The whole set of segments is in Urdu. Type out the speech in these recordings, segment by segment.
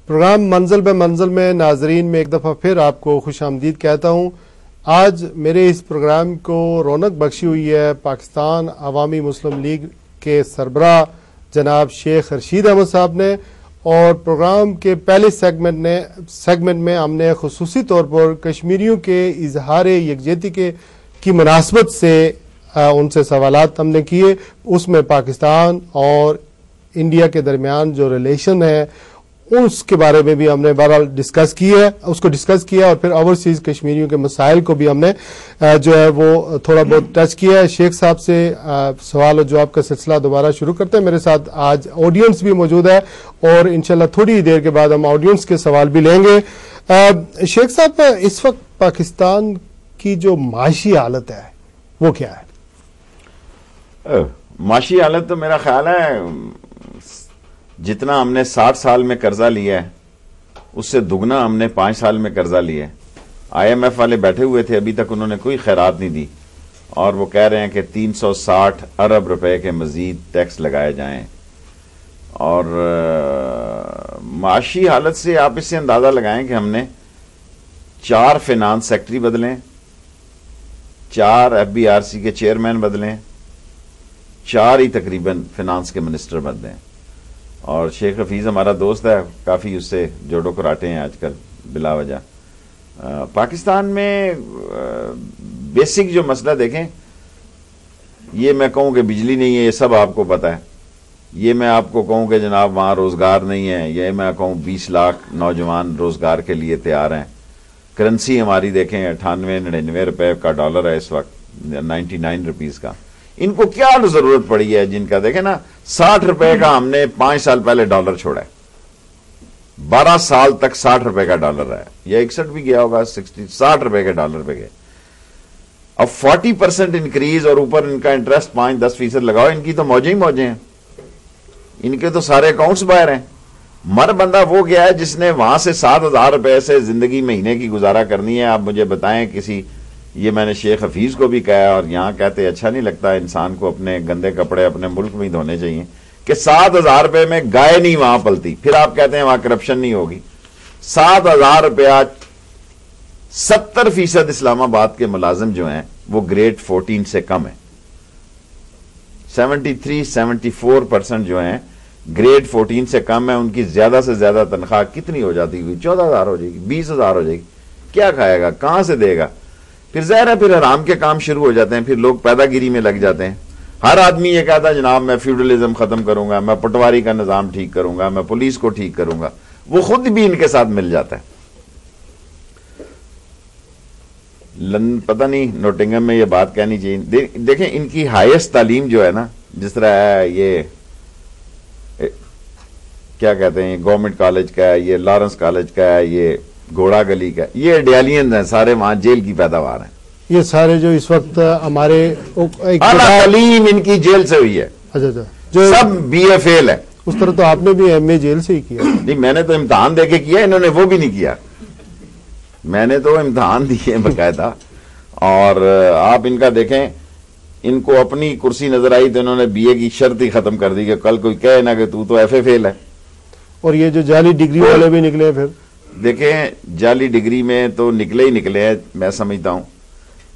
پروگرام منزل بے منزل میں ناظرین میں ایک دفعہ پھر آپ کو خوش آمدید کہتا ہوں۔ آج میرے اس پروگرام کو رونق بخشی ہوئی ہے پاکستان عوامی مسلم لیگ کے سربراہ جناب شیخ رشید احمد صاحب نے، اور پروگرام کے پہلے سیگمنٹ میں ہم نے خصوصی طور پر کشمیریوں کے اظہار یکجہتی کی مناسبت سے ان سے سوالات ہم نے کیے۔ اس میں پاکستان اور انڈیا کے درمیان جو ریلیشن ہے اس کے بارے میں بھی ہم نے بہرحال ڈسکس کیا اور پھر اوورسیز کشمیریوں کے مسائل کو بھی ہم نے جو ہے وہ تھوڑا بہت ٹچ کیا ہے۔ شیخ صاحب سے سوال اور جواب کا سلسلہ دوبارہ شروع کرتے ہیں۔ میرے ساتھ آج آڈینس بھی موجود ہے اور انشاءاللہ تھوڑی دیر کے بعد ہم آڈینس کے سوال بھی لیں گے۔ شیخ صاحب، اس وقت پاکستان کی جو معاشی حالت ہے وہ کیا ہے؟ معاشی حالت تو میرا خیال ہے جتنا ہم نے 60 سال میں قرضہ لیا ہے اس سے دگنا ہم نے 5 سال میں قرضہ لیا ہے۔ آئی ایم ایف والے بیٹھے ہوئے تھے، ابھی تک انہوں نے کوئی خیرات نہیں دی، اور وہ کہہ رہے ہیں کہ 360 ارب روپے کے مزید ٹیکس لگائے جائیں۔ اور معاشی حالت سے آپ اس سے اندازہ لگائیں کہ ہم نے 4 فینانس سیکٹری بدلیں، 4 ایف بی آر سی کے چیئرمین بدلیں، 4 ہی تقریباً فینانس کے منسٹر بدلیں۔ اور شیخ حفیظ ہمارا دوست ہے، کافی اس سے جوڑو کراٹے ہیں آج کل بلا وجہ۔ پاکستان میں بیسک جو مسئلہ دیکھیں، یہ میں کہوں کہ بجلی نہیں ہے، یہ سب آپ کو پتا ہے۔ یہ میں آپ کو کہوں کہ جناب وہاں روزگار نہیں ہے، یہ میں کہوں 20 لاکھ نوجوان روزگار کے لیے تیار ہیں۔ کرنسی ہماری دیکھیں 98-99 روپے کا ڈالر ہے اس وقت، 99 روپیز کا۔ ان کو کیا ضرورت پڑی ہے جن کا دیکھیں نا، 60 روپے کا ہم نے 5 سال پہلے ڈالر چھوڑا ہے، 12 سال تک 60 روپے کا ڈالر ہے، یا 61 بھی گیا ہوگا، 60 روپے کے ڈالر پہ گئے۔ اب 40% انکریز اور اوپر ان کا انٹرسٹ 5-10% لگاؤ، ان کی تو موجیں ہی موجیں ہیں، ان کے تو سارے اکاؤنٹس باہر ہیں۔ مر بندہ وہ گیا ہے جس نے وہاں سے 7,000 روپے سے زندگی مہینے کی گزارا کرنی ہے۔ آپ مجھے بتائیں کسی، یہ میں نے شیخ حفیظ کو بھی کہا اور یہاں کہتے اچھا نہیں لگتا، انسان کو اپنے گندے کپڑے اپنے ملک میں ہی دھونے چاہیے، کہ 7,000 روپے میں گائے نہیں وہاں پلتی۔ پھر آپ کہتے ہیں وہاں کرپشن نہیں ہوگی۔ 7,000 روپیہ 70% اسلام آباد کے ملازم جو ہیں وہ گریڈ 14 سے کم ہیں، 73-74% جو ہیں گریڈ 14 سے کم ہے۔ ان کی زیادہ سے زیادہ تنخواہ کتنی ہو جاتی ہوئی؟ 14,000 ہو جائے گی، 20,000 ہو جائے گی۔ کیا کھائے گا؟ کہاں سے دے گا؟ پھر ظاہر ہے پھر حرام کے کام شروع ہو جاتے ہیں، پھر لوگ پیدا گیری میں لگ جاتے ہیں۔ ہر آدمی یہ کہتا ہے جناب میں فیوڈلزم ختم کروں گا، میں پٹواری کا نظام ٹھیک کروں گا، میں پولیس کو ٹھیک کروں گا، وہ خود بھی ان کے ساتھ مل جاتا ہے۔ پتہ نہیں نوٹنگم میں یہ بات کہنی چاہیے۔ دیکھیں ان کی ہائیسٹ تعلیم جو ہے نا، جس طرح ہے یہ کیا کہتے ہیں گورنمنٹ کالج کا ہے، یہ لارنس کالج کا ہے، یہ گھوڑا گلی کا، یہ ڈیالینز ہیں سارے، وہاں جیل کی پیداوار ہیں یہ سارے جو اس وقت ہمارے تعلیم ان کی جیل سے ہوئی ہے۔ اچھا جو سب بی اے فیل ہے۔ اس طرح تو آپ نے بھی ایم اے جیل سے ہی کیا؟ نہیں، میں نے تو امتحان دے کے کیا، انہوں نے وہ بھی نہیں کیا۔ میں نے تو امتحان دیے باقاعدہ، اور آپ ان کا دیکھیں، ان کو اپنی کرسی نظر آئی تو انہوں نے بی اے کی شرط ہی ختم کر دی کہ کل کوئی کہے نا کہ تو ایف اے فیل ہے۔ اور یہ جو جعلی ڈگری والے بھی نکلے پھر دیکھیں جعلی ڈگری میں تو نکلے ہی نکلے ہیں میں سمجھتا ہوں،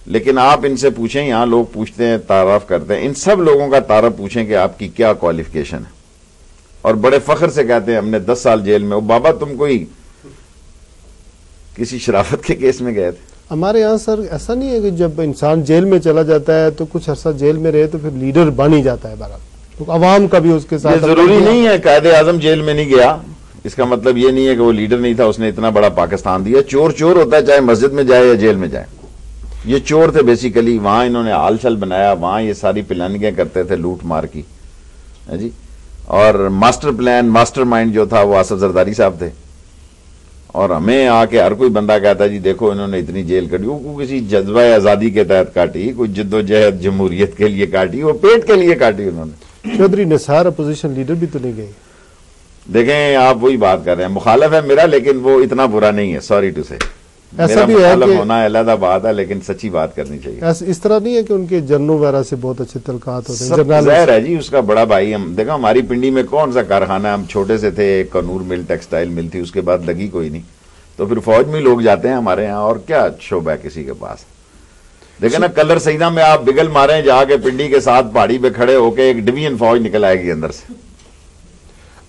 لیکن آپ ان سے پوچھیں، یہاں لوگ پوچھتے ہیں تعارف کرتے ہیں، ان سب لوگوں کا تعارف پوچھیں کہ آپ کی کیا کوالیفیکیشن ہے، اور بڑے فخر سے کہتے ہیں ہم نے 10 سال جیل میں۔ او بابا تم کوئی کسی شرافت کے کیس میں گئے تھے؟ ہمارے یہاں سر ایسا نہیں ہے کہ جب انسان جیل میں چلا جاتا ہے تو کچھ عرصہ جیل میں رہے تو پھر لیڈر بن ہی جاتا ہے بہرحال، تو عوام کا بھی اس کے ساتھ ضروری نہیں ہے۔ قائد اعظم جیل میں نہیں گیا، اس کا مطلب یہ نہیں ہے کہ وہ لیڈر نہیں تھا، اس نے اتنا بڑا پاکستان دیا۔ چور چور ہوتا ہے، چاہے مسجد میں جائے یا جیل میں جائے۔ یہ چور تھے بیسیکلی، وہاں انہوں نے ہال چل بنایا، وہاں یہ ساری پلاننگیں کرتے تھے لوٹ مار کی جی۔ اور ماسٹر پلان ماسٹر مائنڈ جو تھا وہ آصف زرداری صاحب تھے، اور ہمیں آ کے ہر کوئی بندہ کہتا ہے جی دیکھو انہوں نے اتنی جیل کاٹی، وہ کسی جذبہ آزادی کے تحت کاٹی، کوئی جد و جہد جمہوریت کے لیے کاٹی، وہ پیٹ کے لیے کاٹی انہوں نے۔ چودھری نثار اپوزیشن لیڈر بھی تو نہیں گئے؟ دیکھیں آپ وہی بات کر رہے ہیں، مخالف ہے میرا لیکن وہ اتنا برا نہیں ہے، سوری ٹو سے۔ ایسا بھی ہے کہ ہونا علیحدہ بات ہے، لیکن سچی بات کرنی چاہیے. اس طرح نہیں ہے کہ ان کے جنرلوں وغیرہ سے بہت اچھے تعلقات ہوتے ہیں؟ سب ظاہر ہے جی، اس کا بڑا بھائی. ہم دیکھو ہماری پنڈی میں کون سا کارخانہ ہے، ہم چھوٹے سے تھے، ایک کنور مل ٹیکسٹائل مل تھی، اس کے بعد لگی کوئی نہیں. تو پھر فوج میں لوگ جاتے ہیں ہمارے یہاں، اور کیا شعبہ ہے کسی کے پاس. دیکھیں نا کلر سیدہ میں آپ بگل ماریں جا کے پنڈی کے ساتھ پہاڑی پہ کھڑے ہو کے ایک ڈویژن فوج نکل آئے گی اندر سے.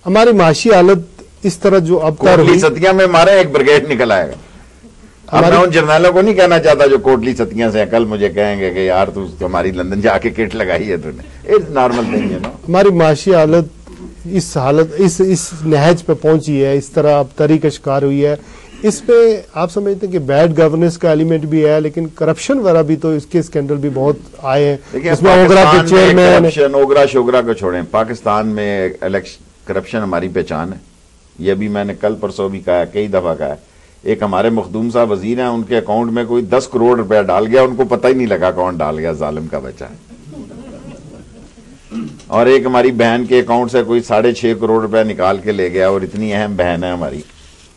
ہماری معاشی حالت اس طرح جو اب تک کوٹلی ستیاں میں مارے ایک بریگیڈ نکل آئے گا. اب میں ان جرنیلوں کو نہیں کہنا چاہتا جو کوٹلی ستیاں سے کل مجھے کہیں گے کہ یار تو ہماری لندن جا کے کٹ لگائی ہے تو نے. نارمل نہیں ہے نا. ہماری معاشی حالت اس نہج پہ پہنچی ہے، اس طرح اب تری کا شکار ہوئی ہے. اس پہ آپ سمجھتے ہیں کہ بیڈ گورننس کا ایلیمنٹ بھی ہے، لیکن کرپشن وغیرہ بھی، تو اس کے اسکینڈل بھی بہت آئے ہیں. اس میں اوگرا کے چیئرمین، اوگرا شوگرا کو چھوڑیں، پاکستان میں کرپشن ہماری پہچان ہے. یہ بھی میں نے کل پرسوں بھی کہا، کئی دفعہ کہا. ایک ہمارے مخدوم صاحب وزیر ہیں، ان کے اکاؤنٹ میں کوئی 10 کروڑ روپیہ ڈال گیا، ان کو پتہ ہی نہیں لگا کون ڈال گیا، ظالم کا بچہ. اور ایک ہماری بہن کے اکاؤنٹ سے کوئی 6.5 کروڑ روپیہ نکال کے لے گیا، اور اتنی اہم بہن ہے ہماری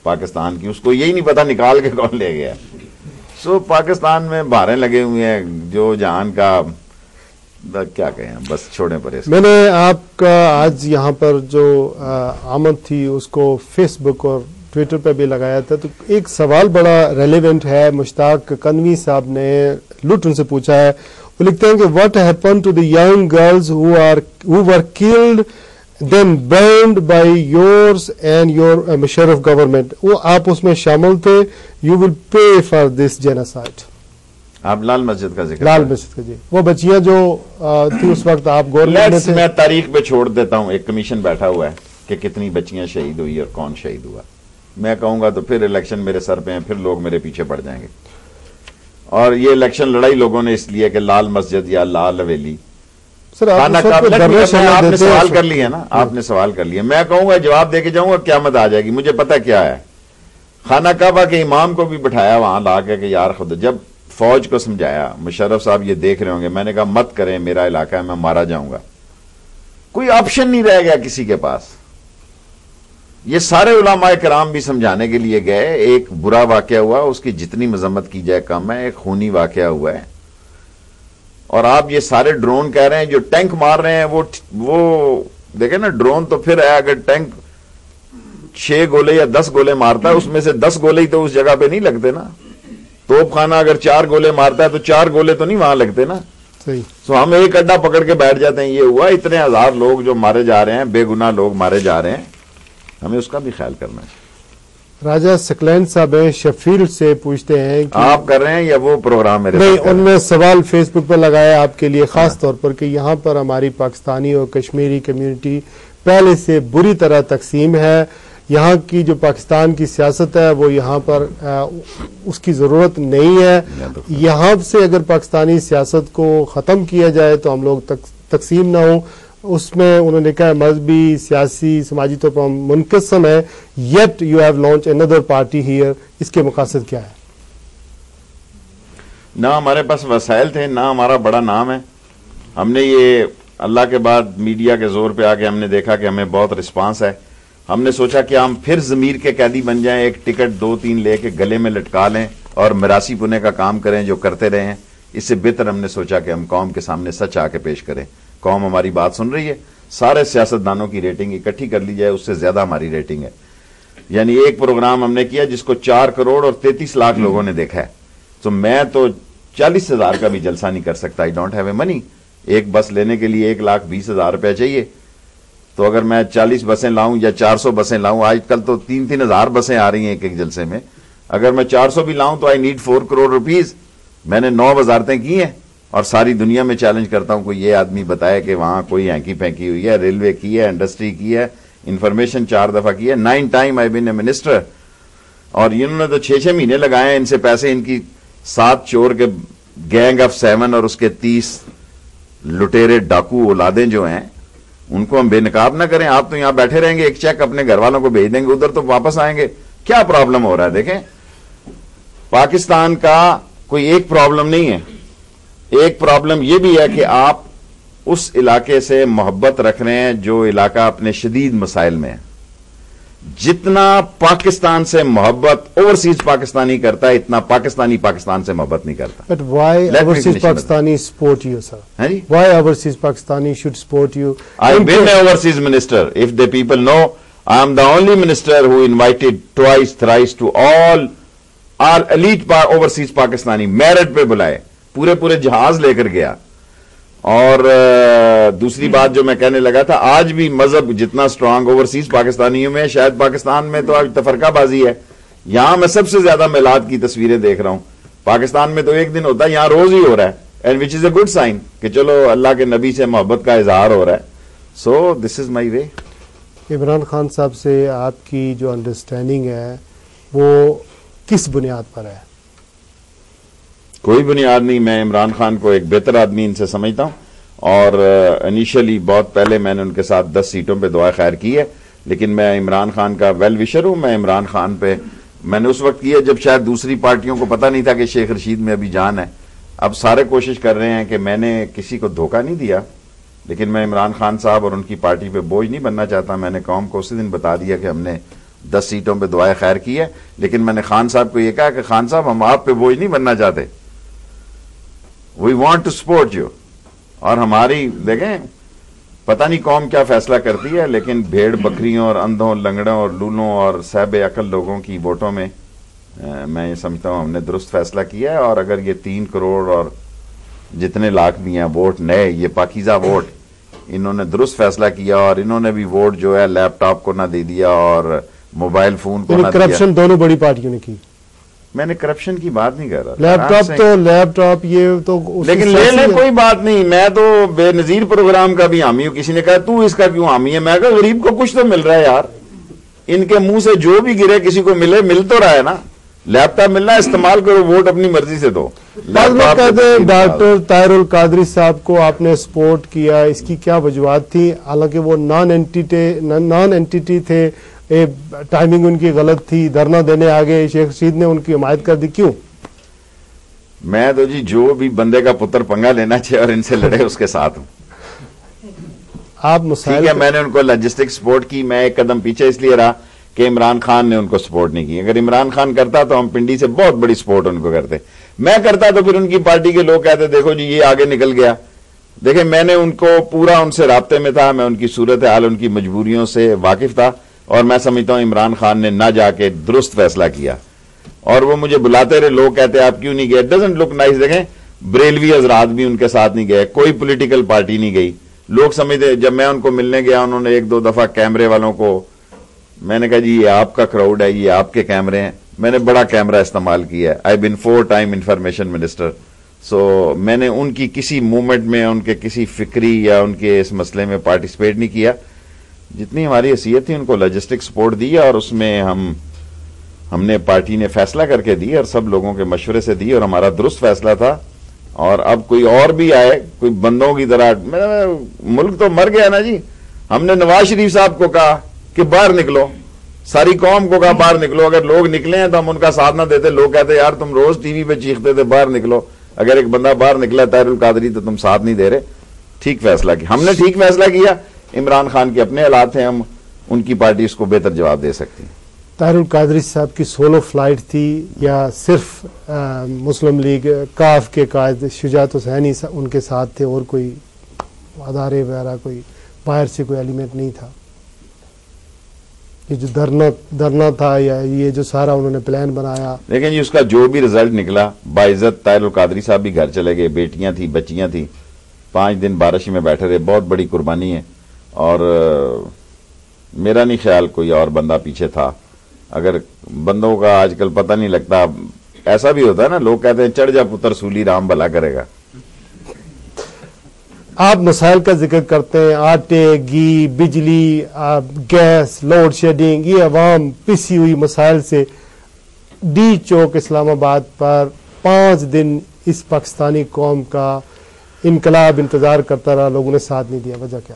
پاکستان کی، اس کو یہی نہیں پتا نکال کے کون لے گیا. سو پاکستان میں بھاریں لگے ہوئے ہیں جو جہان کا کیا کہیں، بس چھوڑیں پر. میں نے آپ کا آج یہاں پر جو آمد تھی اس کو فیس بک اور ٹویٹر پہ بھی لگایا تھا، تو ایک سوال بڑا ریلیونٹ ہے. مشتاق کنوی صاحب نے لٹن سے پوچھا ہے. وہ لکھتے ہیں کہ what happen to the young girls who were killed then burned by yours and your Musharraf government. وہ آپ اس میں شامل تھے. You will pay for this genocide. آپ لال مسجد کا ذکر، لال مسجد کا، جی وہ بچیاں جو تھی اس وقت آپ گورنمنٹ میں تھے. میں تاریخ پہ چھوڑ دیتا ہوں. ایک کمیشن بیٹھا ہوا ہے کہ کتنی بچیاں شہید ہوئی اور کون شہید ہوا. میں کہوں گا تو پھر الیکشن میرے سر پہ ہیں، پھر لوگ میرے پیچھے پڑ جائیں گے. اور یہ الیکشن لڑائی لوگوں نے اس لیے کہ لال مسجد یا لال حویلی. سر آپ نے سوال کر لیا نا، آپ نے سوال کر لیا. میں کہوں گا جواب دے کے جاؤں گا، قیامت آ جائے گی. مجھے پتا کیا ہے، خانہ کعبہ کے امام کو بھی بٹھایا وہاں لا کے کہ یار خود، جب فوج کو سمجھایا، مشرف صاحب یہ دیکھ رہے ہوں گے، میں نے کہا مت کریں، میرا علاقہ ہے، میں مارا جاؤں گا. کوئی آپشن نہیں رہ گیا کسی کے پاس. یہ سارے علماء کرام بھی سمجھانے کے لیے گئے. ایک برا واقعہ ہوا، اس کی جتنی مذمت کی جائے کم ہے. ایک خونی واقعہ ہوا ہے. اور آپ یہ سارے ڈرون کہہ رہے ہیں جو ٹینک مار رہے ہیں، وہ دیکھیں نا، ڈرون تو پھر ہے، اگر ٹینک 6 گولے یا 10 گولے مارتا ہے، اس میں سے 10 گولے ہی تو اس جگہ پہ نہیں لگتے نا. توپ خانہ اگر 4 گولے مارتا ہے تو 4 گولے تو نہیں وہاں لگتے نا. تو ہم ایک اڈا پکڑ کے بیٹھ جاتے ہیں. یہ ہوا اتنے ہزار لوگ جو مارے جا رہے ہیں، بے گناہ لوگ مارے جا رہے ہیں، ہمیں اس کا بھی خیال کرنا ہے. راجہ سکلین صاحب شفیل سے پوچھتے ہیں کہ آپ کر رہے ہیں یا وہ پروگرام میرے نہیں، ان نے سوال فیس بک پر لگایا آپ کے لیے خاص طور پر کہ یہاں پر ہماری پاکستانی اور کشمیری کمیونٹی پہلے سے بری طرح تقسیم ہے. یہاں کی جو پاکستان کی سیاست ہے وہ یہاں پر اس کی ضرورت نہیں ہے. یہاں سے اگر پاکستانی سیاست کو ختم کیا جائے تو ہم لوگ تقسیم نہ ہوں. اس میں انہوں نے کہا مذہبی، سیاسی، سماجی طور پر ہم منقسم ہیں. Yet you have launch under party here. اس کے مقاصد کیا ہے؟ نہ ہمارے پاس وسائل تھے، نہ ہمارا بڑا نام ہے. ہم نے یہ اللہ کے بعد میڈیا کے زور پہ آ کے ہم نے دیکھا کہ ہمیں بہت رسپانس ہے. ہم نے سوچا کہ ہم پھر ضمیر کے قیدی بن جائیں، ایک ٹکٹ 2-3 لے کے گلے میں لٹکا لیں اور مراسی پونے کا کام کریں جو کرتے رہے ہیں. اس سے بہتر ہم نے سوچا کہ ہم قوم کے سامنے سچ آ کے پیش کریں. قوم ہماری بات سن رہی ہے. سارے سیاستدانوں کی ریٹنگ اکٹھی کر لی جائے، اس سے زیادہ ہماری ریٹنگ ہے. یعنی ایک پروگرام ہم نے کیا جس کو 4 کروڑ اور 33 لاکھ لوگوں نے دیکھا ہے. تو میں تو 40,000 کا بھی جلسہ نہیں کر سکتا. آئی ڈونٹ ہیو اے منی. ایک بس لینے کے لیے 1,20,000 روپے چاہیے. تو اگر میں 40 بسیں لاؤں یا 400 بسیں لاؤں، آج کل تو 3-3 ہزار بسیں آ رہی ہیں ایک جلسے میں. اگر میں 400 بھی لاؤں تو آئی نیڈ 4 کروڑ روپیز. میں نے 9 وزارتیں کی ہیں اور ساری دنیا میں چیلنج کرتا ہوں کوئی یہ آدمی بتائے کہ وہاں کوئی ہینکی پھینکی ہوئی ہے. ریلوے کی ہے، انڈسٹری کی ہے، انفارمیشن 4 دفعہ کی ہے. 9 time I been a minister. اور انہوں نے تو 6 مہینے لگائے ہیں. ان سے پیسے، ان کی 7 چور کے گینگ آف 7 اور اس کے 30 لٹیرے ڈاکو اولادیں جو ہیں، ان کو ہم بے نقاب نہ کریں. آپ تو یہاں بیٹھے رہیں گے، ایک چیک اپنے گھر والوں کو بھیج دیں گے، ادھر تو واپس آئیں گے. کیا پرابلم ہو رہا ہے؟ دیکھیں، پاکستان کا کوئی ایک پرابلم نہیں ہے. ایک پرابلم یہ بھی ہے کہ آپ اس علاقے سے محبت رکھ رہے ہیں جو علاقہ اپنے شدید مسائل میں ہے. جتنا پاکستان سے محبت اوورسیز پاکستانی کرتا ہے اتنا پاکستانی پاکستان سے محبت نہیں کرتا. But why overseas Pakistani support you, sir? Why overseas Pakistani should support you? I've been an overseas minister. If the people know, I am the only minister who invited twice, thrice to all our elite overseas Pakistani. merit پہ بلائے, پورے جہاز لے کر گیا. اور دوسری بات جو میں کہنے لگا تھا, آج بھی مذہب جتنا سٹرانگ اوورسیز پاکستانیوں میں, شاید پاکستان میں تو آج تفرقہ بازی ہے. یہاں میں سب سے زیادہ میلاد کی تصویریں دیکھ رہا ہوں. پاکستان میں تو ایک دن ہوتا ہے, یہاں روز ہی ہو رہا ہے. And which is a good sign کہ چلو اللہ کے نبی سے محبت کا اظہار ہو رہا ہے. سو دس از مائی وے. عمران خان صاحب سے آپ کی جو انڈرسٹینڈنگ ہے وہ کس بنیاد پر ہے؟ کوئی بنیاد نہیں. میں عمران خان کو ایک بہتر آدمی ان سے سمجھتا ہوں, اور انیشلی بہت پہلے میں نے ان کے ساتھ 10 سیٹوں پہ دعا خیر کی ہے, لیکن میں عمران خان کا ویل وشر ہوں. میں عمران خان پہ میں نے اس وقت کی ہے جب شاید دوسری پارٹیوں کو پتہ نہیں تھا کہ شیخ رشید میں ابھی جان ہے. اب سارے کوشش کر رہے ہیں کہ میں نے کسی کو دھوکہ نہیں دیا, لیکن میں عمران خان صاحب اور ان کی پارٹی پہ بوجھ نہیں بننا چاہتا. میں نے قوم کو اسی دن بتا دیا کہ ہم نے 10 سیٹوں پہ دعائیں خیر کی ہے, لیکن میں نے خان صاحب کو یہ کہا کہ خان صاحب ہم آپ پہ بوجھ نہیں بننا چاہتے. We want to support you. اور ہماری دیکھیں پتہ نہیں قوم کیا فیصلہ کرتی ہے, لیکن بھیڑ بکریوں اور اندھوں لنگڑوں اور لولوں اور صاحب عقل لوگوں کی ووٹوں میں میں یہ سمجھتا ہوں ہم نے درست فیصلہ کیا ہے. اور اگر یہ 3 کروڑ اور جتنے لاکھ بھی ہیں ووٹ نئے, یہ پاکیزہ ووٹ انہوں نے درست فیصلہ کیا, اور انہوں نے بھی ووٹ جو ہے لیپ ٹاپ کو نہ دے دیا اور موبائل فون کو نہ دیا. کرپشن دونوں بڑی پارٹیوں نے کی. میں نے کرپشن کی بات نہیں کر رہا. لیپ ٹاپ یہ تو لیکن لے لیں کوئی بات نہیں. میں تو بے نظیر پروگرام کا بھی حامی ہوں. کسی نے کہا تو اس کا کیوں حامی ہے؟ میں کہا غریب کو کچھ تو مل رہا ہے یار. ان کے منہ سے جو بھی گرے کسی کو مل تو رہا ہے نا. لیپ ٹاپ ملنا استعمال کرو, ووٹ اپنی مرضی سے دو. کہتے ہیں ڈاکٹر طاہر القادری صاحب کو آپ نے سپورٹ کیا, اس کی کیا وجوہات تھی؟ حالانکہ وہ نان اینٹی تھے, ٹائمنگ ان کی غلط تھی, دھرنا دینے آگے, شیخ رشید نے ان کی حمایت کر دی. کیوں؟ میں تو جی جو بھی بندے کا پتر پنگا لینا چاہے اور ان سے لڑے اس کے ساتھ ہوں. آپ مسائل ٹھیک ہے, میں نے ان کو لاجسٹک سپورٹ کی. میں ایک قدم پیچھے اس لیے رہا کہ عمران خان نے ان کو سپورٹ نہیں کی. اگر عمران خان کرتا تو ہم پنڈی سے بہت بڑی سپورٹ ان کو کرتے. میں کرتا تو پھر ان کی پارٹی کے لوگ کہتے دیکھو جی یہ آگے نکل گیا. دیکھیں میں نے ان کو پورا ان سے رابطے میں تھا, میں ان کی صورت حال ان کی مجبوریوں سے واقف تھا, اور میں سمجھتا ہوں عمران خان نے نہ جا کے درست فیصلہ کیا. اور وہ مجھے بلاتے رہے, لوگ کہتے آپ کیوں نہیں گئے؟ Doesn't look nice. دیکھیں بریلوی حضرات بھی ان کے ساتھ نہیں گئے, کوئی پولیٹیکل پارٹی نہیں گئی. لوگ سمجھتے, جب میں ان کو ملنے گیا انہوں نے 1-2 دفعہ کیمرے والوں کو, میں نے کہا جی یہ آپ کا کراؤڈ ہے, یہ آپ کے کیمرے ہیں. میں نے بڑا کیمرہ استعمال کیا ہے. آئی بین 4 ٹائم انفارمیشن منسٹر. سو میں نے ان کی کسی موومنٹ میں, ان کے کسی فکری یا ان کے اس مسئلے میں پارٹیسپیٹ نہیں کیا. جتنی ہماری حیثیت تھی ان کو لاجسٹک سپورٹ دی, اور اس میں ہم نے پارٹی نے فیصلہ کر کے دی اور سب لوگوں کے مشورے سے دی, اور ہمارا درست فیصلہ تھا. اور اب کوئی اور بھی آئے کوئی بندوں کی طرح, ملک تو مر گیا نا جی. ہم نے نواز شریف صاحب کو کہا کہ باہر نکلو, ساری قوم کو کہا باہر نکلو. اگر لوگ نکلے ہیں تو ہم ان کا ساتھ نہ دیتے. لوگ کہتے یار تم روز ٹی وی پہ چیختے تھے باہر نکلو, اگر ایک بندہ باہر نکلا طاہر القادری تو تم ساتھ نہیں دے رہے. ٹھیک فیصلہ کیا, ہم نے ٹھیک فیصلہ کیا. عمران خان کے اپنے حالات ہیں, ہم ان کی پارٹی اس کو بہتر جواب دے سکتی. طاہر القادری صاحب کی سولو فلائٹ تھی یا صرف مسلم لیگ کاف کے قائد شجاعت حسینی ان کے ساتھ تھے, اور کوئی ادارے وغیرہ کوئی باہر سے کوئی ایلیمنٹ نہیں تھا؟ یہ جو دھرنا تھا یا یہ جو سارا انہوں نے پلان بنایا. لیکن جی اس کا جو بھی رزلٹ نکلا, باعزت طاہر القادری صاحب بھی گھر چلے گئے, بیٹیاں تھیں, بچیاں تھیں, 5 دن بارش میں بیٹھے رہے. بہت بڑی قربانی ہے, اور میرا نہیں خیال کوئی اور بندہ پیچھے تھا. اگر بندوں کا آج کل پتہ نہیں لگتا, ایسا بھی ہوتا ہے نا, لوگ کہتے ہیں چڑھ جا پتر سولی رام بھلا کرے گا. آپ مسائل کا ذکر کرتے ہیں, آٹے, گھی, بجلی, گیس, لوڈ شیڈنگ, یہ عوام پسی ہوئی مسائل سے. ڈی چوک اسلام آباد پر 5 دن اس پاکستانی قوم کا انقلاب انتظار کرتا رہا, لوگوں نے ساتھ نہیں دیا. وجہ کیا؟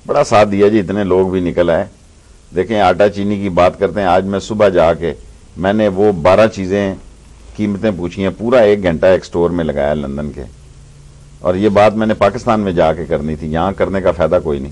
بڑا ساتھ دیا جی, اتنے لوگ بھی نکل آئے. دیکھیں آٹا چینی کی بات کرتے ہیں, آج میں صبح جا کے میں نے وہ 12 چیزیں قیمتیں پوچھی ہیں, پورا 1 گھنٹہ ایک سٹور میں لگایا لندن کے. اور یہ بات میں نے پاکستان میں جا کے کرنی تھی, یہاں کرنے کا فائدہ کوئی نہیں.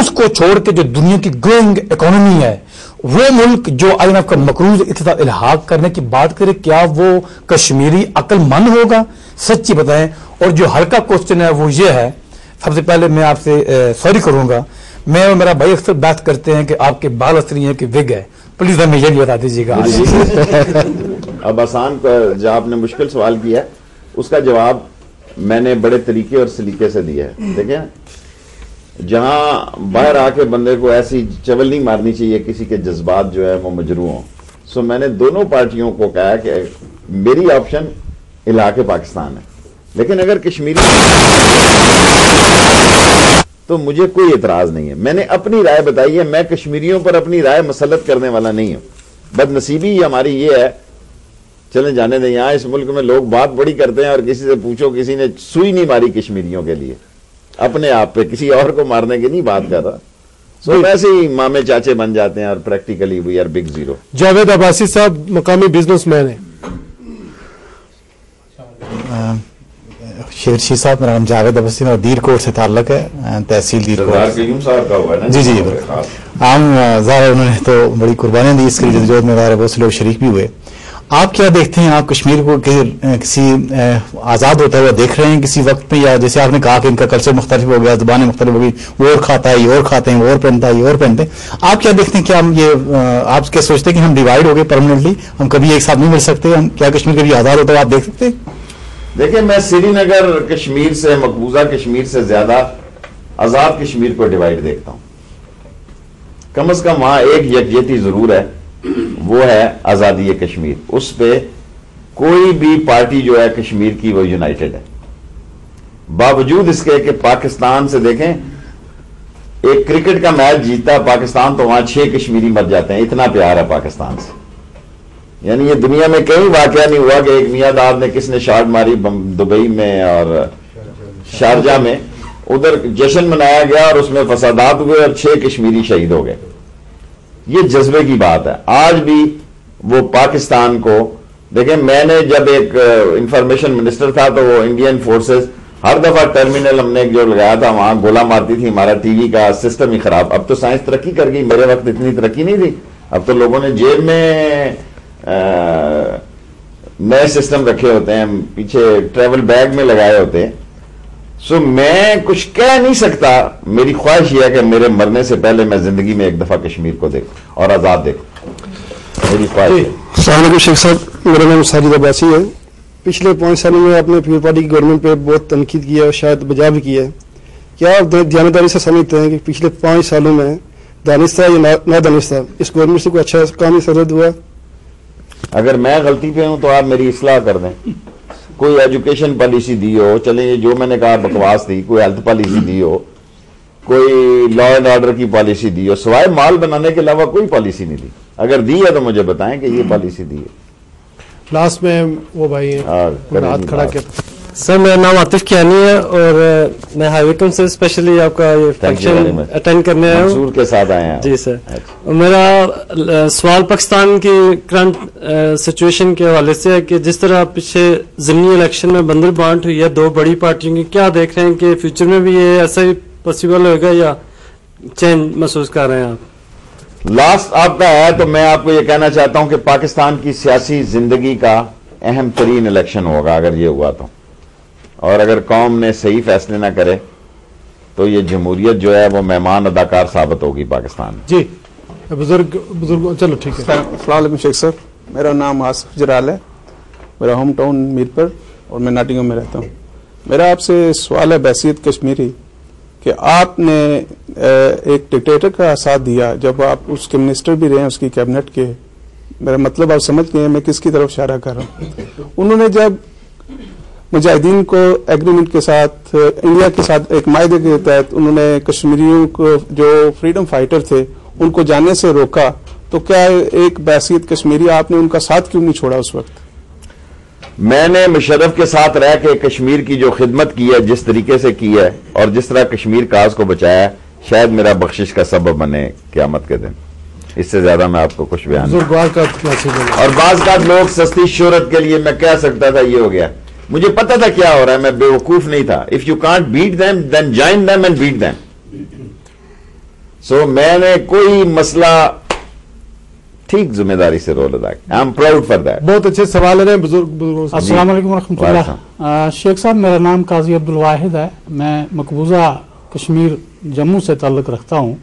اس کو چھوڑ کے جو دنیا کی گروئنگ اکانومی ہے وہ ملک جو IMF کا مقروض افتتاح الحاق کرنے کی بات کرے, کیا وہ کشمیری عقل مند ہوگا؟ سچی بتائیں. اور جو ہلکا کوشچن ہے وہ یہ ہے, سب سے پہلے میں آپ سے سوری کروں گا, میں اور میرا بھائی اکثر بات کرتے ہیں کہ آپ کے بال استری ہیں کہ وگ ہے, پلیز ہمیں یہ بھی بتا دیجیے گا. اب آسان جو آپ نے مشکل سوال کیا ہے اس کا جواب میں نے بڑے طریقے اور سلیقے سے دیا ہے. دیکھیں, جہاں باہر آ کے بندے کو ایسی چول نہیں مارنی چاہیے کسی کے جذبات جو ہے وہ مجروح ہوں. سو میں نے دونوں پارٹیوں کو کہا کہ میری آپشن علاقے پاکستان ہے, لیکن اگر کشمیری تو مجھے کوئی اعتراض نہیں ہے. میں نے اپنی رائے بتائی ہے, میں کشمیریوں پر اپنی رائے مسلط کرنے والا نہیں ہوں. بد نصیبی ہماری یہ ہے, چلیں جانے دیں, یہاں اس ملک میں لوگ بات بڑی کرتے ہیں اور کسی سے پوچھو کسی نے سوئی نہیں ماری کشمیریوں کے لیے, اپنے آپ پہ, کسی اور کو مارنے کی نہیں بات کر رہا. سو ویسے ہی مامے چاچے بن جاتے ہیں اور practically we are big zero. Javed Abbasi صاحب مقامی بزنس مین ہیں. شیر شی صاحب, میرا نام جاوید عباسی, میرا دیر کوٹ سے تعلق ہے, تحصیل دیر کوٹ. صاحب کا ہوا ہے نا. جی جی, عام ظاہر انہوں نے تو بڑی قربانیاں دی اس کے لیے, جدوجہد میں ظاہر بہت سے لوگ شریک بھی ہوئے. آپ کیا دیکھتے ہیں, آپ کشمیر کو کسی آزاد ہوتا ہوا دیکھ رہے ہیں کسی وقت میں, یا جیسے آپ نے کہا کہ ان کا کلچر مختلف ہو گیا, زبانیں مختلف ہو گئی, وہ اور کھاتا ہے, یہ اور کھاتے ہیں, وہ اور پہنتا ہے, یہ اور پہنتے ہیں, آپ کیا دیکھتے ہیں؟ کیا ہم یہ آپ کیا سوچتے ہیں کہ ہم ڈیوائڈ ہو گئے پرماننٹلی, ہم کبھی ایک ساتھ نہیں مل سکتے؟ ہم کیا کشمیر کبھی آزاد ہوتا ہوا آپ دیکھ سکتے ہیں؟ دیکھیں, میں سری نگر کشمیر سے, مقبوضہ کشمیر سے زیادہ آزاد کشمیر کو ڈیوائڈ دیکھتا ہوں. کم از کم وہاں ایک یکجہتی ضرور ہے, وہ ہے آزادی کشمیر. اس پہ کوئی بھی پارٹی جو ہے کشمیر کی وہ یونائٹڈ ہے, باوجود اس کے کہ پاکستان سے دیکھیں, ایک کرکٹ کا میچ جیتا پاکستان تو وہاں 6 کشمیری مر جاتے ہیں, اتنا پیار ہے پاکستان سے. یعنی یہ دنیا میں کہیں واقعہ نہیں ہوا کہ ایک میاں داد نے کس نے شاٹ ماری دبئی میں اور شارجہ میں, ادھر جشن منایا گیا اور اس میں فسادات ہوئے اور 6 کشمیری شہید ہو گئے. یہ جذبے کی بات ہے. آج بھی وہ پاکستان کو دیکھیں, میں نے جب ایک انفارمیشن منسٹر تھا تو وہ انڈین فورسز ہر دفعہ ٹرمینل ہم نے جو لگایا تھا وہاں گولہ مارتی تھی, ہمارا ٹی وی کا سسٹم ہی خراب. اب تو سائنس ترقی کر گئی, میرے وقت اتنی ترقی نہیں تھی. اب تو لوگوں نے جیب میں نئے سسٹم رکھے ہوتے ہیں, پیچھے ٹریول بیگ میں لگائے ہوتے ہیں. سو میں کچھ کہہ نہیں سکتا. میری خواہش یہ ہے کہ میرے مرنے سے پہلے میں زندگی میں ایک دفعہ کشمیر کو دیکھوں اور آزاد دیکھوں, میری خواہش ہے. السلام علیکم شیخ صاحب, میرا نام ساجد عباسی ہے. پچھلے 5 سالوں میں آپ نے پیپل پارٹی کی گورنمنٹ پہ بہت تنقید کی ہے اور شاید بجا بھی کی ہے. کیا آپ دیانتداری سے سمجھتے ہیں کہ پچھلے 5 سالوں میں دانستہ یا نادانستہ اس گورنمنٹ سے کوئی اچھا کام سرد ہوا؟ اگر میں غلطی پہ ہوں تو آپ میری اصلاح کر دیں. کوئی ایجوکیشن پالیسی دی ہو, چلیں یہ جو میں نے کہا بکواس تھی, کوئی ہیلتھ پالیسی دی ہو, کوئی لا اینڈ آرڈر کی پالیسی دی ہو, سوائے مال بنانے کے علاوہ کوئی پالیسی نہیں دی. اگر دی ہے تو مجھے بتائیں کہ یہ پالیسی دی ہے. لاسٹ میں وہ بھائی ہیں ہاتھ کھڑا کر. سر میرا نام عاطف کیانی ہے اور میں ہائی ویکم سے اسپیشلی آپ کا یہ فنکشن اٹینڈ کرنے آیا ہوں. منصور کے ساتھ آئے ہیں جی سر. میرا سوال پاکستان کی کرنٹ سچویشن کے حوالے سے ہے کہ جس طرح پیچھے ضمنی الیکشن میں بندر بانٹ ہوئی ہے 2 بڑی پارٹیوں کی, کیا دیکھ رہے ہیں کہ فیوچر میں بھی یہ ایسا ہی پاسبل ہوگا یا چینج محسوس کر رہے ہیں آپ؟ لاسٹ آپ کا ہے تو میں آپ کو یہ کہنا چاہتا ہوں کہ پاکستان کی سیاسی زندگی کا اہم ترین الیکشن ہوگا اگر یہ ہوا تو, اور اگر قوم نے صحیح فیصلے نہ کرے تو یہ جمہوریت جو ہے وہ مہمان اداکار ثابت ہوگی پاکستان. جی بزرگ چلو ٹھیک ہے. السلام علیکم شیخ صاحب, میرا نام آصف جرال ہے, میرا ہوم ٹاؤن میرپور اور میں ناٹنگھم میں رہتا ہوں. میرا آپ سے سوال ہے بحیثیت کشمیری کہ آپ نے ایک ڈکٹیٹر کا ساتھ دیا جب آپ اس کے منسٹر بھی رہے ہیں, اس کی کیبنٹ کے. میرا مطلب آپ سمجھ گئے میں کس کی طرف اشارہ کر رہا ہوں. انہوں نے جب مجاہدین کو ایگریمنٹ کے ساتھ انڈیا کے ساتھ ایک معاہدے کے تحت انہوں نے کشمیریوں کو جو فریڈم فائٹر تھے ان کو جانے سے روکا, تو کیا ایک بحیثیت کشمیری آپ نے ان کا ساتھ کیوں نہیں چھوڑا اس وقت؟ میں نے مشرف کے ساتھ رہ کے کشمیر کی جو خدمت کی ہے, جس طریقے سے کی ہے اور جس طرح کشمیر کاز کو بچایا ہے, شاید میرا بخشش کا سبب بنے قیامت کے دن. اس سے زیادہ میں آپ کو کچھ بیان نہیں. اور بعض کا لوگ سستی شہرت کے لیے میں کہہ سکتا تھا یہ ہو گیا, مجھے پتا تھا کیا ہو رہا ہے, میں بے وقوف نہیں تھا. If you can't beat them then join them and beat them. So میں نے کوئی مسئلہ ٹھیک ذمہ داری سے رول ادا کیا. I am proud for that. بہت اچھے سوال ہیں بزرگوں سے. السلام علیکم ورحمۃ اللہ. شیخ صاحب میرا نام قاضی عبدالواحد ہے. میں مقبوضہ کشمیر جموں سے تعلق رکھتا ہوں.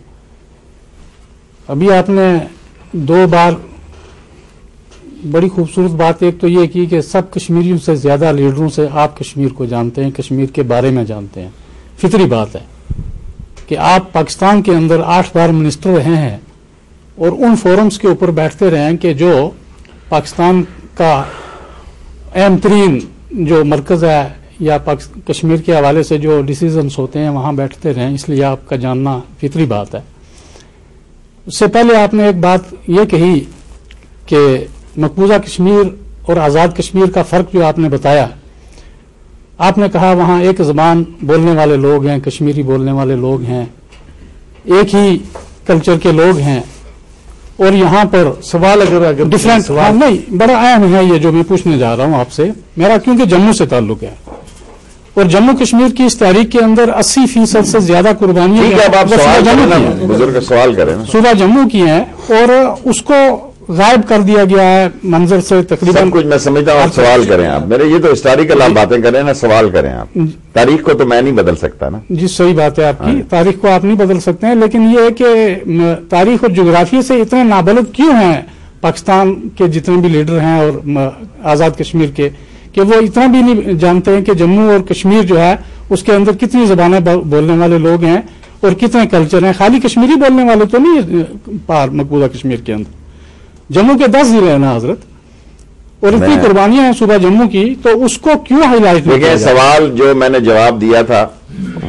ابھی آپ نے 2 بار بڑی خوبصورت بات ایک تو یہ کی کہ سب کشمیریوں سے زیادہ لیڈروں سے آپ کشمیر کو جانتے ہیں, کشمیر کے بارے میں جانتے ہیں. فطری بات ہے کہ آپ پاکستان کے اندر 8 بار منسٹر رہے ہیں اور ان فورمز کے اوپر بیٹھتے رہے ہیں کہ جو پاکستان کا اہم ترین جو مرکز ہے یا کشمیر کے حوالے سے جو ڈیسیزنز ہوتے ہیں وہاں بیٹھتے رہے ہیں. اس لیے آپ کا جاننا فطری بات ہے. اس سے پہلے آپ نے ایک بات یہ کہی کہ مقبوضہ کشمیر اور آزاد کشمیر کا فرق جو آپ نے بتایا, آپ نے کہا وہاں ایک زبان بولنے والے لوگ ہیں, کشمیری بولنے والے لوگ ہیں, ایک ہی کلچر کے لوگ ہیں, اور یہاں پر سوال اگر ڈفرینٹ نہیں, بڑا اہم ہے یہ جو میں پوچھنے جا رہا ہوں آپ سے. میرا کیونکہ جموں سے تعلق ہے اور جموں کشمیر کی اس تحریک کے اندر 80% سے زیادہ قربانیاں بزرگ سوال کریں صوبہ جموں کی ہیں اور اس کو غائب کر دیا گیا ہے منظر سے تقریباً. کچھ میں سمجھتا ہوں. آپ سوال کریں. آپ میرے یہ تو ہسٹوریکل آپ باتیں کریں نا, سوال کریں آپ. تاریخ کو تو میں نہیں بدل سکتا نا. جی صحیح بات ہے آپ کی, تاریخ کو آپ نہیں بدل سکتے ہیں, لیکن یہ ہے کہ تاریخ اور جغرافیے سے اتنے نابلد کیوں ہیں پاکستان کے جتنے بھی لیڈر ہیں اور آزاد کشمیر کے, کہ وہ اتنا بھی نہیں جانتے ہیں کہ جموں اور کشمیر جو ہے اس کے اندر کتنی زبانیں بولنے والے لوگ ہیں اور کتنے کلچر ہیں. خالی کشمیری بولنے والے تو نہیں پار مقبوضہ کشمیر کے اندر, جموں کے 10 ضلع ہیں نا حضرت, اور اتنی قربانیاں ہیں صوبہ جموں کی, تو اس کو کیوں ہائی لائٹ نہیں کیا؟ سوال جو میں نے جواب دیا تھا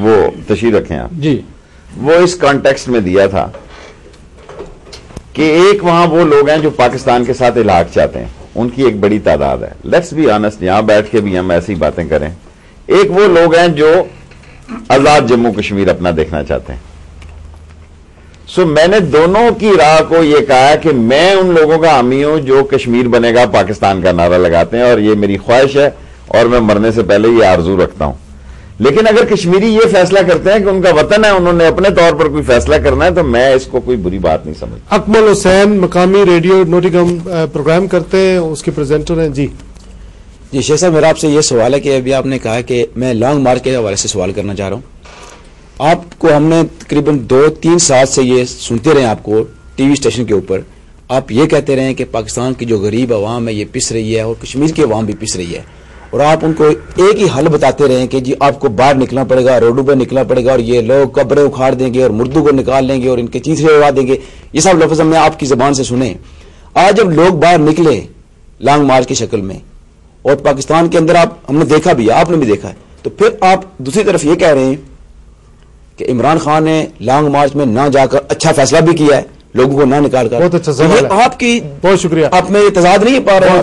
وہ تشریح رکھیں آپ جی, وہ اس کانٹیکسٹ میں دیا تھا کہ ایک وہاں وہ لوگ ہیں جو پاکستان کے ساتھ الحاق چاہتے ہیں, ان کی ایک بڑی تعداد ہے. لیٹس بی آنےسٹ, یہاں بیٹھ کے بھی ہم ایسی باتیں کریں. ایک وہ لوگ ہیں جو آزاد جموں کشمیر اپنا دیکھنا چاہتے ہیں. سو میں نے دونوں کی راہ کو یہ کہا کہ میں ان لوگوں کا حامی ہوں جو کشمیر بنے گا پاکستان کا نعرہ لگاتے ہیں, اور یہ میری خواہش ہے اور میں مرنے سے پہلے یہ آرزو رکھتا ہوں. لیکن اگر کشمیری یہ فیصلہ کرتے ہیں کہ ان کا وطن ہے, انہوں نے اپنے طور پر کوئی فیصلہ کرنا ہے, تو میں اس کو کوئی بری بات نہیں سمجھتا. اکمل حسین مقامی ریڈیو نوٹنگھم پروگرام کرتے ہیں, اس کے پریزنٹر ہیں. جی شیخ صاحب, میرا آپ سے یہ سوال ہے کہ ابھی آپ نے کہا کہ میں لانگ مارچ کے حوالے سے سوال کرنا چاہ رہا ہوں. آپ کو ہم نے تقریباً 2-3 سال سے یہ سنتے رہے آپ کو ٹی وی اسٹیشن کے اوپر, آپ یہ کہتے رہے کہ پاکستان کی جو غریب عوام ہے یہ پس رہی ہے اور کشمیر کی عوام بھی پس رہی ہے, اور آپ ان کو ایک ہی حل بتاتے رہے کہ جی آپ کو باہر نکلنا پڑے گا, روڈوں پہ نکلنا پڑے گا, اور یہ لوگ قبریں اکھاڑ دیں گے اور مردوں کو نکال لیں گے اور ان کے چیتھڑے اڑا دیں گے. یہ سب لفظ ہم نے آپ کی زبان سے سنے. آج جب لوگ باہر نکلے لانگ مارچ کی شکل میں, اور پاکستان کے اندر ہم نے دیکھا بھی, آپ نے بھی دیکھا ہے, تو پھر آپ دوسری طرف یہ کہہ رہے ہیں کہ عمران خان نے لانگ مارچ میں نہ جا کر اچھا فیصلہ بھی کیا ہے, لوگوں کو نہ نکال کر. بہت اچھا سوال ہے. آپ کی بہت شکریہ. آپ میں یہ تضاد نہیں پا رہا.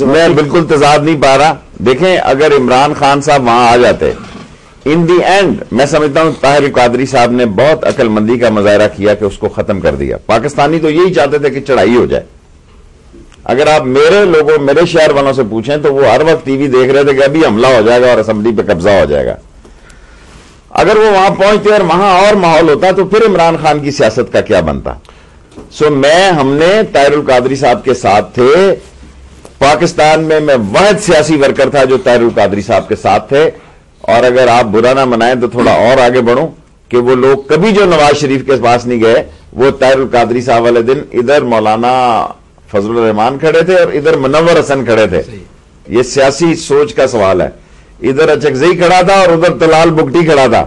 میں بالکل تضاد نہیں پا رہا. دیکھیں, اگر عمران خان صاحب وہاں آ جاتے, ان دی اینڈ میں سمجھتا ہوں طاہر القادری صاحب نے بہت عقل مندی کا مظاہرہ کیا کہ اس کو ختم کر دیا. پاکستانی تو یہی چاہتے تھے کہ چڑھائی ہو جائے. اگر آپ میرے لوگوں, میرے شہر والوں سے پوچھیں تو وہ ہر وقت ٹی وی دیکھ رہے تھے کہ ابھی حملہ ہو جائے گا اور اسمبلی پہ قبضہ ہو جائے گا. اگر وہ وہاں پہنچتے اور وہاں اور ماحول ہوتا تو پھر عمران خان کی سیاست کا کیا بنتا. سو ہم نے طاہر القادری صاحب کے ساتھ تھے پاکستان میں واحد سیاسی ورکر تھا جو طاہر القادری صاحب کے ساتھ تھے. اور اگر آپ برا نہ منائیں تو تھوڑا اور آگے بڑھوں کہ وہ لوگ کبھی جو نواز شریف کے پاس نہیں گئے, وہ طاہر القادری صاحب والے دن ادھر مولانا فضل الرحمان کھڑے تھے اور ادھر منور حسن کھڑے تھے. یہ سیاسی سوچ کا سوال ہے. ادھر اچکزئی کھڑا تھا اور ادھر تلال بگٹی کھڑا تھا.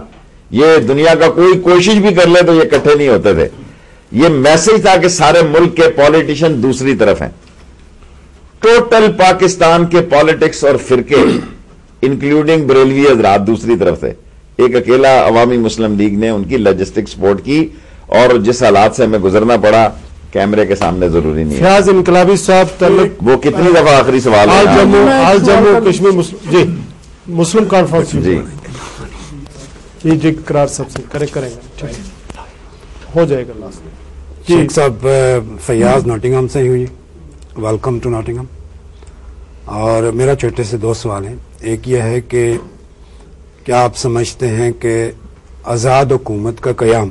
یہ دنیا کا کوئی کوشش بھی کر لے تو یہ اکٹھے نہیں ہوتے تھے. یہ میسج تھا کہ سارے ملک کے پالیٹیشین دوسری طرف ہیں. ٹوٹل پاکستان کے پالیٹکس اور فرقے انکلوڈنگ بریلوی حضرات دوسری طرف سے. ایک اکیلا عوامی مسلم لیگ نے ان کی لاجسٹک سپورٹ کی, اور جس حالات سے ہمیں گزرنا پڑا کیمرے کے سامنے ضروری نہیں ہے. فیاض انقلابی صاحب تعلق وہ کتنی دفعہ آخری سوال آل جموں کشمیر جی مسلم کانفرنس جی قرار سب سے کریں گے, ہو جائے گا لاسٹ میں. شیخ صاحب, فیاض نوٹنگھم سے ہوئی, ویلکم ٹو نوٹنگھم. اور میرا چھوٹے سے 2 سوال ہیں. ایک یہ ہے کہ کیا آپ سمجھتے ہیں کہ آزاد حکومت کا قیام